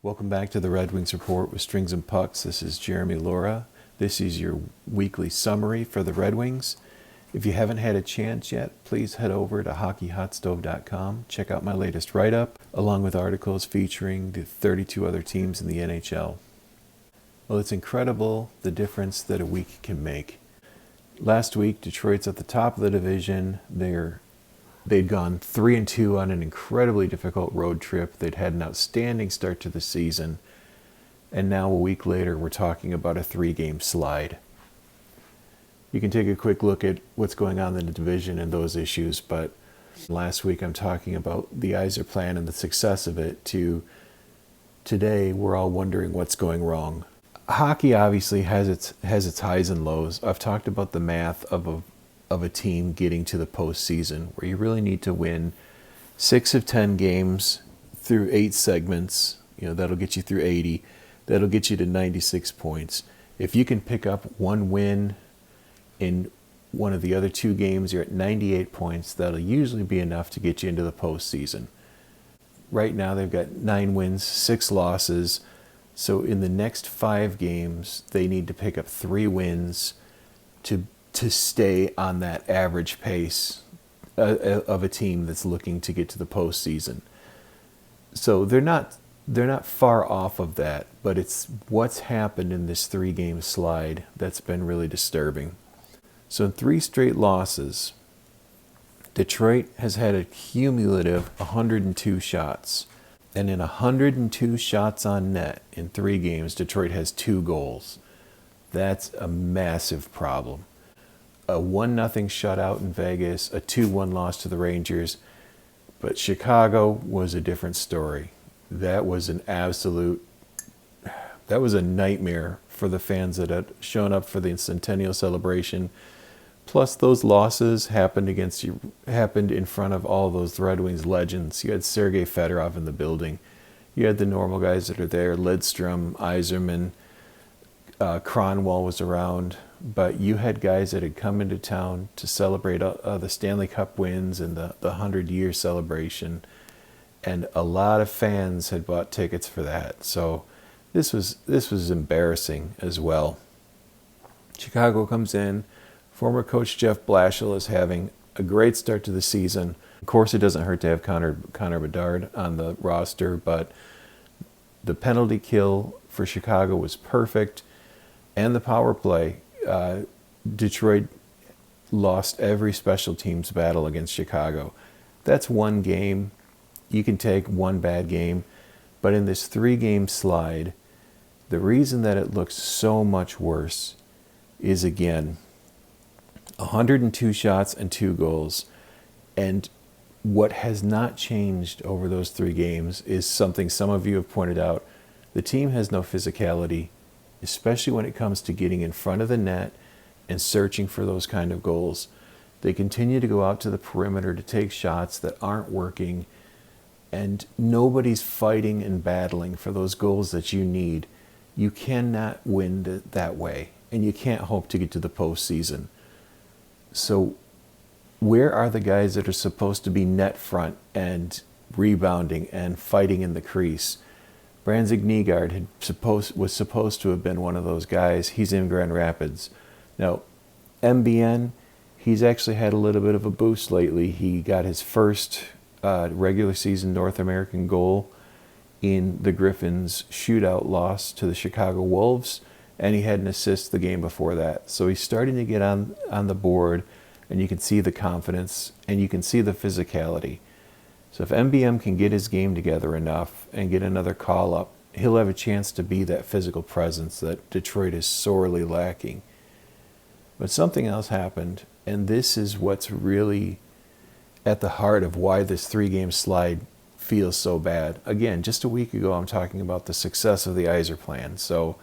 Welcome back to the Red Wings Report with Strings and Pucks. This is Jeremy Laura. This is your weekly summary for the Red Wings. If you haven't had a chance yet, please head over to hockeyhotstove.com. Check out my latest write-up, along with articles featuring the 32 other teams in the NHL. Well, it's incredible the difference that a week can make. Last week, Detroit's at the top of the division. They'd gone 3-2 on an incredibly difficult road trip. They'd had an outstanding start to the season. And now a week later, we're talking about a 3-game slide. You can take a quick look at what's going on in the division and those issues, but last week I'm talking about the Yzerplan and the success of it, to today we're all wondering what's going wrong. Hockey obviously has its highs and lows. I've talked about the math of a team getting to the postseason, where you really need to win 6 of 10 games through 8 segments. That'll get you through 80. That'll get you to 96 points. If you can pick up one win in one of the other 2 games, you're at 98 points. That'll usually be enough to get you into the postseason. Right now they've got 9 wins, 6 losses. So in the next 5 games, they need to pick up 3 wins to stay on that average pace of a team that's looking to get to the postseason. So they're not far off of that, but it's what's happened in this 3-game slide that's been really disturbing. So in 3 straight losses, Detroit has had a cumulative 102 shots. And in 102 shots on net in 3 games, Detroit has 2 goals. That's a massive problem. A 1-0 shutout in Vegas, a 2-1 loss to the Rangers. But Chicago was a different story. That was a nightmare for the fans that had shown up for the centennial celebration. Plus, those losses happened in front of all those Red Wings legends. You had Sergei Fedorov in the building. You had the normal guys that are there: Lidstrom, Yzerman, Cronwall was around. But you had guys that had come into town to celebrate the Stanley Cup wins and the 100-year celebration. And a lot of fans had bought tickets for that. So this was embarrassing as well. Chicago comes in. Former coach Jeff Blashill is having a great start to the season. Of course, it doesn't hurt to have Connor Bedard on the roster, but the penalty kill for Chicago was perfect. And the power play. Detroit lost every special teams battle against Chicago. That's 1 game. You can take 1 bad game. But in this 3-game slide, the reason that it looks so much worse is, again, 102 shots and 2 goals. And what has not changed over those 3 games is something some of you have pointed out. The team has no physicality, especially when it comes to getting in front of the net and searching for those kind of goals. They continue to go out to the perimeter to take shots that aren't working, and nobody's fighting and battling for those goals that you need. You cannot win that way, and you can't hope to get to the postseason. So where are the guys that are supposed to be net front and rebounding and fighting in the crease? Brandsegg-Nygard was supposed to have been one of those guys. He's in Grand Rapids. Now, MBN, he's actually had a little bit of a boost lately. He got his first regular season North American goal in the Griffins' shootout loss to the Chicago Wolves, and he had an assist the game before that. So he's starting to get on the board, and you can see the confidence, and you can see the physicality. So if MBM can get his game together enough and get another call up, he'll have a chance to be that physical presence that Detroit is sorely lacking. But something else happened, and this is what's really at the heart of why this 3-game slide feels so bad. Again, just a week ago, I'm talking about the success of the Yzerplan. So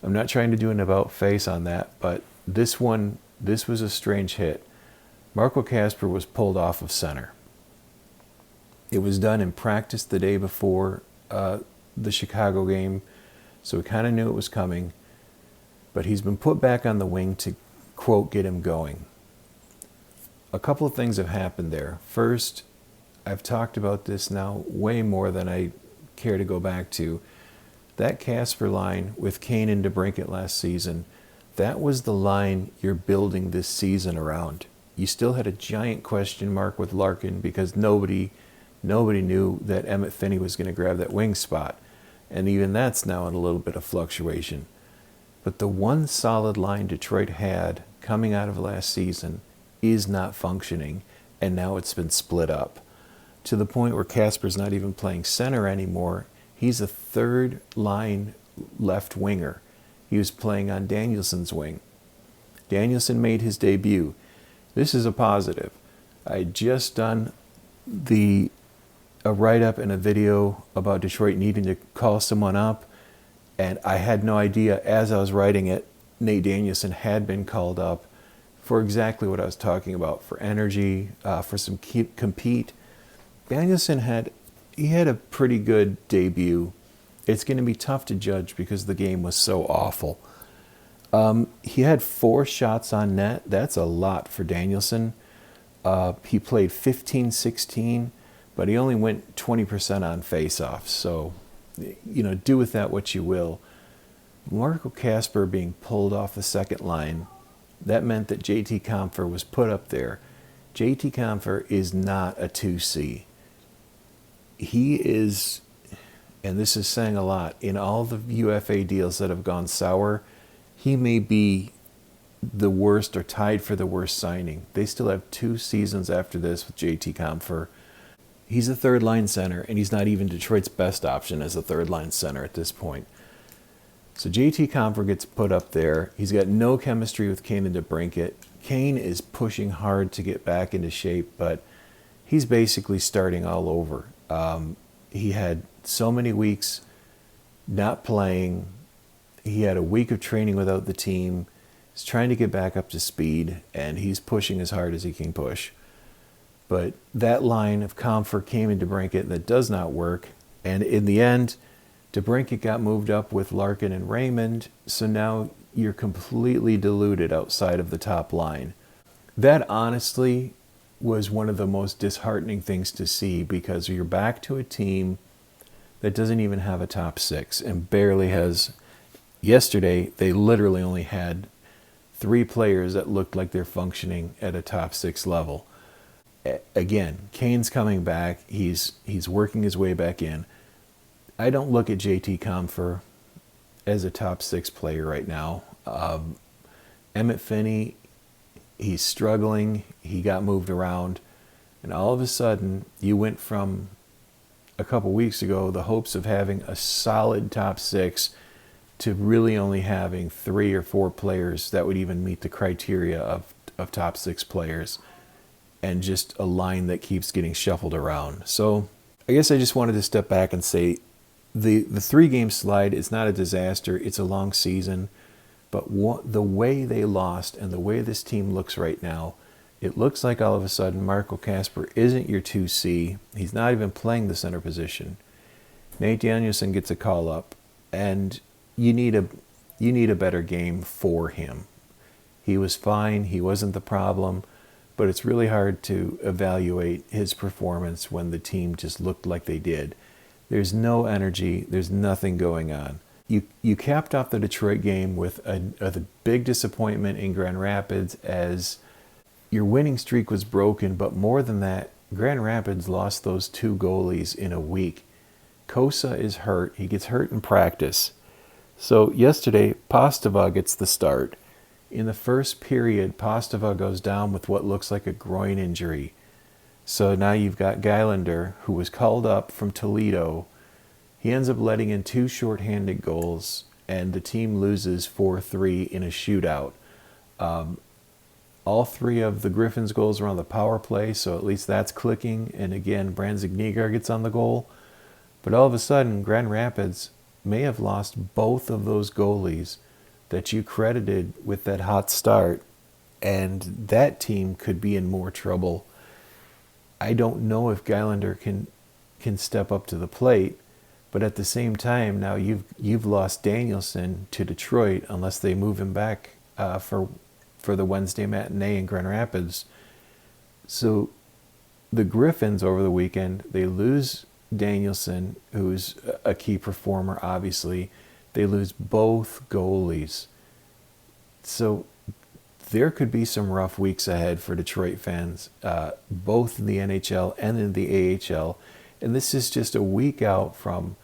I'm not trying to do an about face on that, but this was a strange hit. Marco Kasper was pulled off of center. It was done in practice the day before the Chicago game, so we kind of knew it was coming. But he's been put back on the wing to, quote, get him going. A couple of things have happened there. First, I've talked about this now way more than I care to go back to. That Kasper line with Kane and DeBrincat last season, that was the line you're building this season around. You still had a giant question mark with Larkin because nobody knew that Emmett Finney was going to grab that wing spot. And even that's now in a little bit of fluctuation. But the one solid line Detroit had coming out of last season is not functioning, and now it's been split up to the point where Kasper's not even playing center anymore. He's a third line left winger. He was playing on Danielson's wing. Danielson made his debut. This is a positive. I had just done a write-up and a video about Detroit needing to call someone up, and I had no idea as I was writing it, Nate Danielson had been called up for exactly what I was talking about, for energy, for some compete. Danielson had a pretty good debut. It's going to be tough to judge because the game was so awful. He had 4 shots on net. That's a lot for Danielson. He played 15-16, but he only went 20% on face-offs. So, do with that what you will. Marco Kasper being pulled off the second line, that meant that JT Compher was put up there. JT Compher is not a 2C. He is, and this is saying a lot, in all the UFA deals that have gone sour, he may be the worst or tied for the worst signing. They still have 2 seasons after this with JT Compher. He's a third-line center, and he's not even Detroit's best option as a third-line center at this point. So JT Compher gets put up there. He's got no chemistry with Kane and DeBrincat. Kane is pushing hard to get back into shape, but he's basically starting all over. He had so many weeks not playing. He had a week of training without the team. He's trying to get back up to speed, and he's pushing as hard as he can push. But that line of Compher, Kane, and DeBrincat, that does not work. And in the end, DeBrincat got moved up with Larkin and Raymond, so now you're completely diluted outside of the top line. That honestly was one of the most disheartening things to see, because you're back to a team that doesn't even have a top 6 and barely has. Yesterday, they literally only had 3 players that looked like they're functioning at a top 6 level. Again, Kane's coming back. He's working his way back in. I don't look at JT Compher as a top 6 player right now. Emmett Finney, he's struggling. He got moved around. And all of a sudden, you went from a couple weeks ago, the hopes of having a solid top 6, to really only having 3 or 4 players that would even meet the criteria of top 6 players, and just a line that keeps getting shuffled around. So I guess I just wanted to step back and say the 3-game slide is not a disaster. It's a long season. But the way they lost and the way this team looks right now, it looks like all of a sudden Marco Kasper isn't your 2C. He's not even playing the center position. Nate Danielson gets a call up, and you need a better game for him. He was fine. He wasn't the problem. But it's really hard to evaluate his performance when the team just looked like they did. There's no energy. There's nothing going on. You capped off the Detroit game with a big disappointment in Grand Rapids, as your winning streak was broken. But more than that, Grand Rapids lost those 2 goalies in a week. Kosa is hurt. He gets hurt in practice. So yesterday, Postava gets the start. In the first period, Postava goes down with what looks like a groin injury. So now you've got Gylander, who was called up from Toledo. He ends up letting in 2 shorthanded goals, and the team loses 4-3 in a shootout. All 3 of the Griffins' goals are on the power play, so at least that's clicking. And again, Brandsegg-Nygard gets on the goal. But all of a sudden, Grand Rapids may have lost both of those goalies that you credited with that hot start, and that team could be in more trouble. I don't know if Gylander can step up to the plate, but at the same time, now you've lost Danielson to Detroit unless they move him back for the Wednesday matinee in Grand Rapids. So the Griffins over the weekend, they lose Danielson, who's a key performer, obviously. They lose both goalies. So there could be some rough weeks ahead for Detroit fans, both in the NHL and in the AHL. And this is just a week out from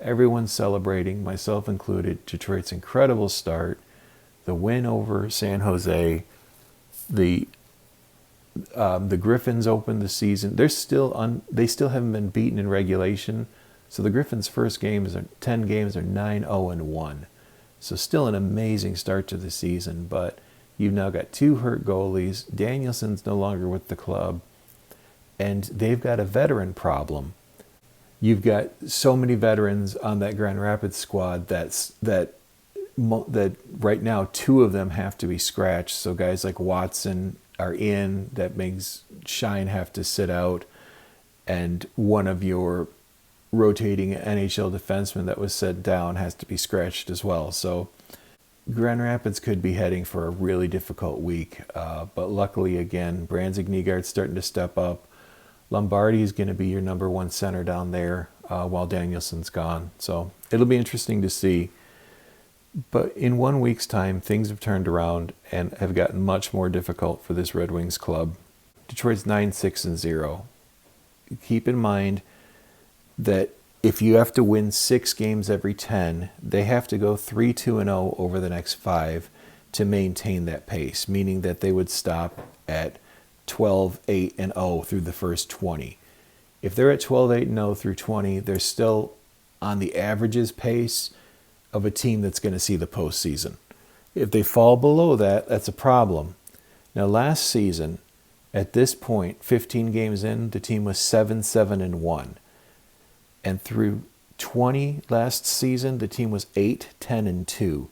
everyone celebrating, myself included, Detroit's incredible start, the win over San Jose, the Griffins opened the season. They still haven't been beaten in regulation. So the Griffins' first 10 games are 9-0-1. So still an amazing start to the season, but you've now got 2 hurt goalies. Danielson's no longer with the club, and they've got a veteran problem. You've got so many veterans on that Grand Rapids squad that right now 2 of them have to be scratched. So guys like Watson are in. That makes Shine have to sit out, and one of your rotating NHL defenseman that was set down has to be scratched as well. So Grand Rapids could be heading for a really difficult week. But luckily, again, Brandsegg-Nygard's starting to step up. Lombardi is going to be your number 1 center down there while Danielson's gone. So it'll be interesting to see. But in 1 week's time, things have turned around and have gotten much more difficult for this Red Wings club. Detroit's 9-6-0. Keep in mind that if you have to win 6 games every 10, they have to go 3-2-0 over the next 5 to maintain that pace, meaning that they would stop at 12-8-0 through the first 20. If they're at 12-8-0 through 20, they're still on the averages pace of a team that's going to see the postseason. If they fall below that, that's a problem. Now, last season, at this point, 15 games in, the team was 7-7-1. And through 20 last season, the team was 8-10-2.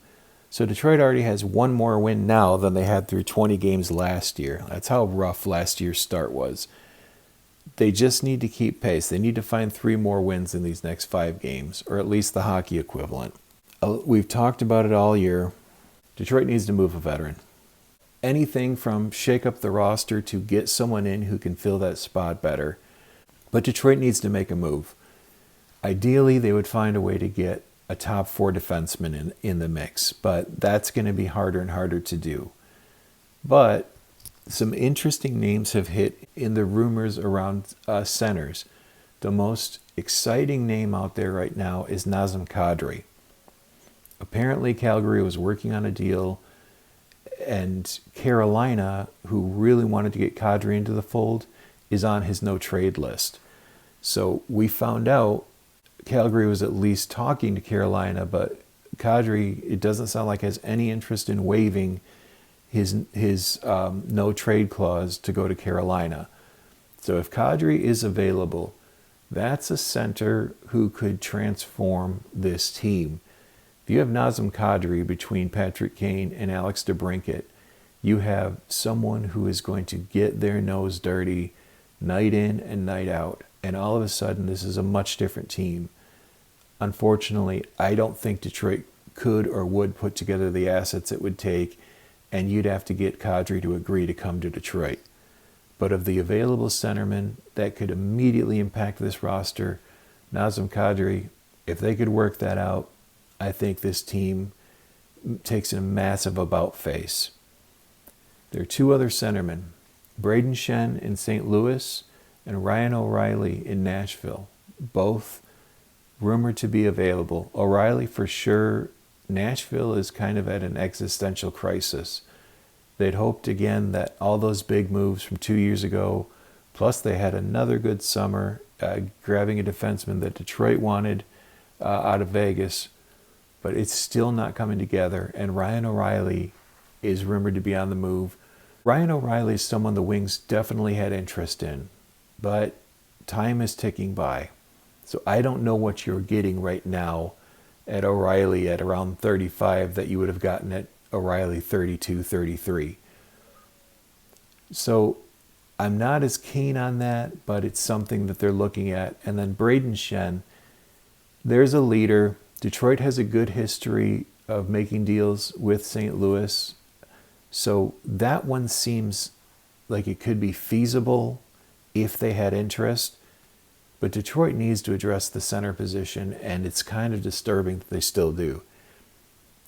So Detroit already has 1 more win now than they had through 20 games last year. That's how rough last year's start was. They just need to keep pace. They need to find 3 more wins in these next 5 games, or at least the hockey equivalent. We've talked about it all year. Detroit needs to move a veteran. Anything from shake up the roster to get someone in who can fill that spot better. But Detroit needs to make a move. Ideally, they would find a way to get a top 4 defenseman in the mix, but that's going to be harder and harder to do. But some interesting names have hit in the rumors around centers. The most exciting name out there right now is Nazem Kadri. Apparently, Calgary was working on a deal, and Carolina, who really wanted to get Kadri into the fold, is on his no-trade list. So we found out Calgary was at least talking to Carolina, but Kadri, it doesn't sound like has any interest in waiving his no-trade clause to go to Carolina. So if Kadri is available, that's a center who could transform this team. If you have Nazem Kadri between Patrick Kane and Alex DeBrincat, you have someone who is going to get their nose dirty night in and night out. And all of a sudden, this is a much different team. Unfortunately, I don't think Detroit could or would put together the assets it would take, and you'd have to get Kadri to agree to come to Detroit. But of the available centermen that could immediately impact this roster, Nazem Kadri, if they could work that out, I think this team takes a massive about face. There are 2 other centermen, Braden Shen in St. Louis and Ryan O'Reilly in Nashville, both rumored to be available. O'Reilly for sure. Nashville is kind of at an existential crisis. They'd hoped again that all those big moves from 2 years ago, plus they had another good summer grabbing a defenseman that Detroit wanted out of Vegas, but it's still not coming together, and Ryan O'Reilly is rumored to be on the move. Ryan O'Reilly is someone the Wings definitely had interest in, but time is ticking by. So I don't know what you're getting right now at O'Reilly at around 35 that you would have gotten at O'Reilly 32, 33. So I'm not as keen on that, but it's something that they're looking at. And then Braden Shen, there's a leader. Detroit has a good history of making deals with St. Louis. So that one seems like it could be feasible if they had interest. But Detroit needs to address the center position, and it's kind of disturbing that they still do.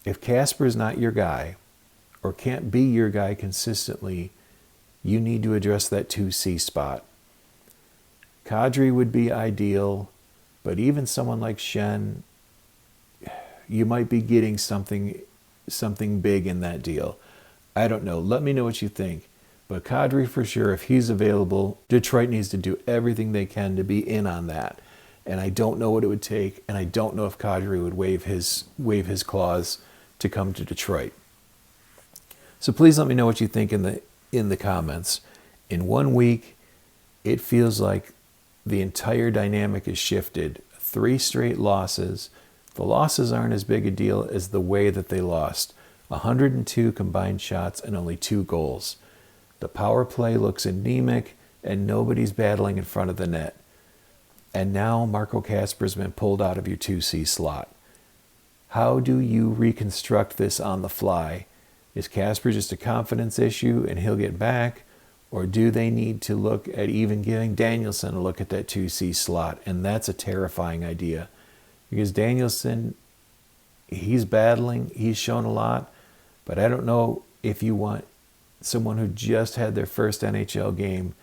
If Kasper's not your guy, or can't be your guy consistently, you need to address that 2C spot. Kadri would be ideal, but even someone like Schenn, you might be getting something big in that deal. I don't know. Let me know what you think. But Kadri for sure, if he's available, Detroit needs to do everything they can to be in on that. And I don't know what it would take, and I don't know if Kadri would waive his clause to come to Detroit. So please let me know what you think in the comments. In 1 week, it feels like the entire dynamic is shifted. 3 straight losses. The losses aren't as big a deal as the way that they lost. 102 combined shots and only 2 goals. The power play looks anemic, and nobody's battling in front of the net. And now Marco Kasper's been pulled out of your 2C slot. How do you reconstruct this on the fly? Is Kasper just a confidence issue and he'll get back? Or do they need to look at even giving Danielson a look at that 2C slot? And that's a terrifying idea. Because Danielson, he's battling, he's shown a lot, but I don't know if you want someone who just had their first NHL game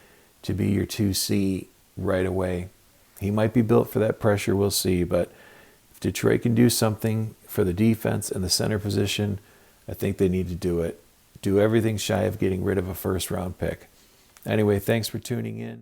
to be your 2C right away. He might be built for that pressure, we'll see, but if Detroit can do something for the defense and the center position, I think they need to do it. Do everything shy of getting rid of a first-round pick. Anyway, thanks for tuning in.